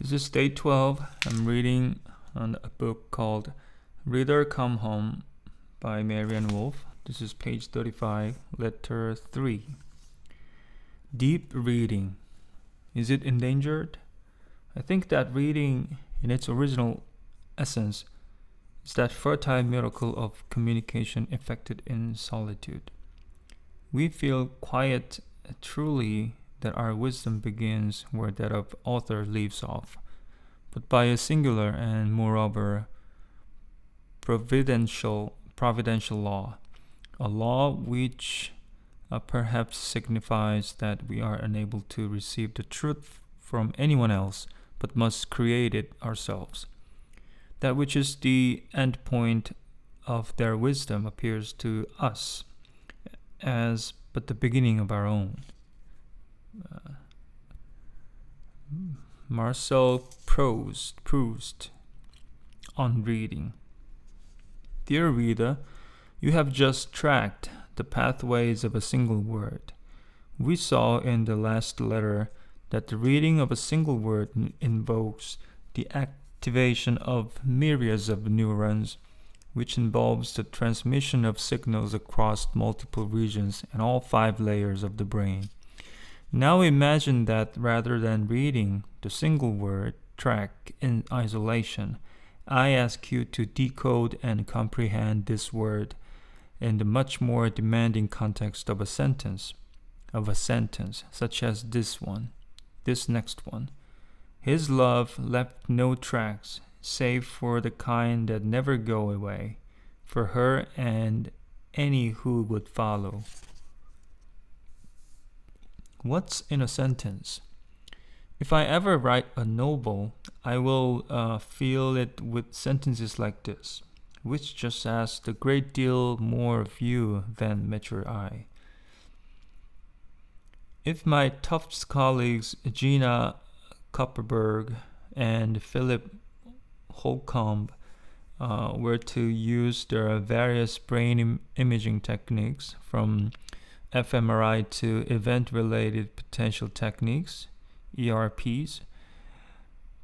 This is day 12. I'm reading on a book called Reader Come Home by Marianne Wolf. This is page 35, letter 3. Deep reading. Is it endangered? I think that reading, in its original essence, is that fertile miracle of communication effected in solitude. We feel quiet truly that our wisdom begins where that of author leaves off, but by a singular and moreover providential law, a law which perhaps signifies that we are unable to receive the truth from anyone else, but must create it ourselves. That which is the end point of their wisdom appears to us as but the beginning of our own. Marcel Proust on reading. Dear reader, you have just tracked the pathways of a single word. We saw in the last letter that the reading of a single word invokes the activation of myriads of neurons, which involves the transmission of signals across multiple regions and all 5 layers of the brain. Now imagine that rather than reading the single word track in isolation, I ask you to decode and comprehend this word in the much more demanding context of a sentence, such as this next one. His love left no tracks, save for the kind that never go away, for her and any who would follow. What's in a sentence? If I ever write a novel, I will fill it with sentences like this, which just ask a great deal more of you than met your eye. If my Tufts colleagues Gina Kupperberg and Philip Holcomb were to use their various brain imaging techniques, from fMRI to event-related potential techniques, ERPs,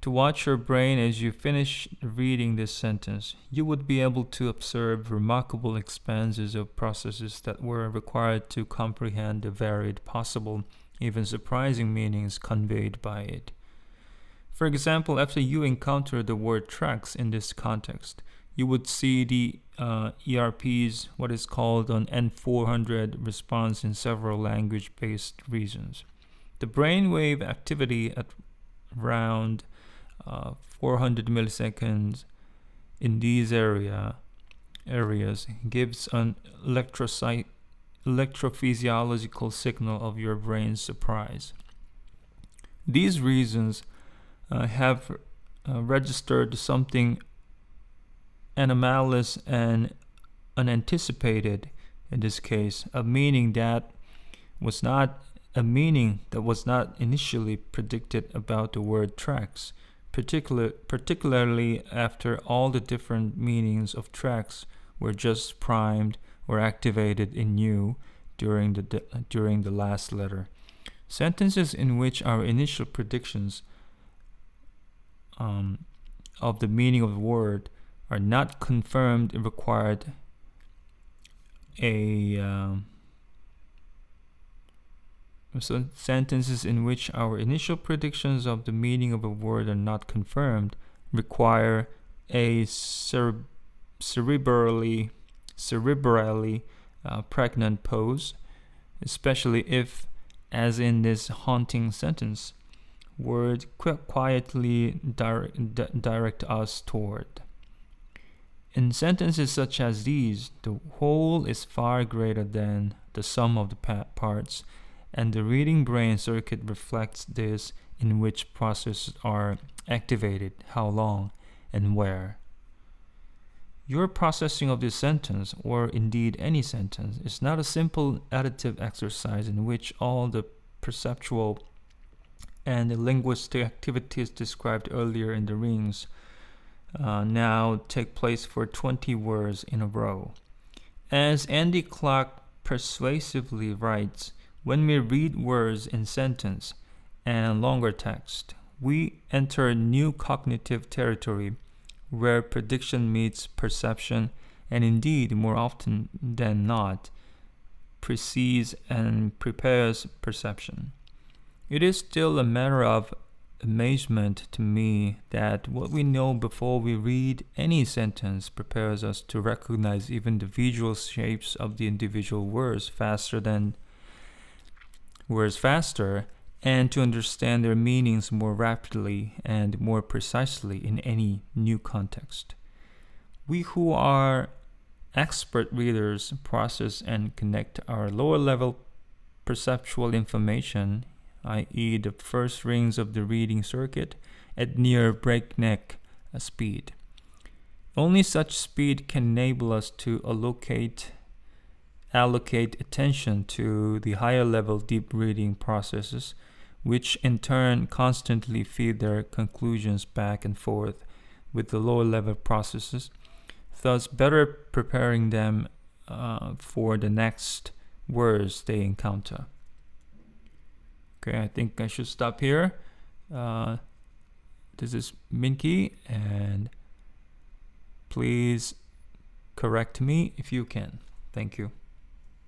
to watch your brain as you finish reading this sentence, you would be able to observe remarkable expanses of processes that were required to comprehend the varied, possible, even surprising meanings conveyed by it. For example, after you encounter the word tracks in this context, you would see the ERP's what is called an N400 response in several language-based regions. The brainwave activity at around 400 milliseconds in these areas gives an electrophysiological signal of your brain's surprise. These regions have registered something anomalous and unanticipated, in this case, a meaning that was not initially predicted about the word tracks, particularly after all the different meanings of tracks were just primed or activated in you during the last letter. Sentences in which our initial predictions of the meaning of the word are not confirmed required sentences in which our initial predictions of the meaning of a word are not confirmed require a cerebrally pregnant pause, especially if, as in this haunting sentence, words quietly direct us toward. In sentences such as these, the whole is far greater than the sum of the parts, and the reading brain circuit reflects this in which processes are activated, how long, and where. Your processing of this sentence, or indeed any sentence, is not a simple additive exercise in which all the perceptual and the linguistic activities described earlier in the rings now take place for 20 words in a row. As Andy Clark persuasively writes, when we read words in sentence and longer text, we enter a new cognitive territory where prediction meets perception, and indeed, more often than not, precedes and prepares perception. It is still a matter of amazement to me that what we know before we read any sentence prepares us to recognize even the visual shapes of the individual words faster, and to understand their meanings more rapidly and more precisely in any new context. We who are expert readers process and connect our lower level perceptual information, i.e., the first rings of the reading circuit, at near breakneck speed. Only such speed can enable us to allocate attention to the higher level deep reading processes, which in turn constantly feed their conclusions back and forth with the lower level processes, thus better preparing them for the next words they encounter. Okay, I think I should stop here. This is Minky, and please correct me if you can. Thank you.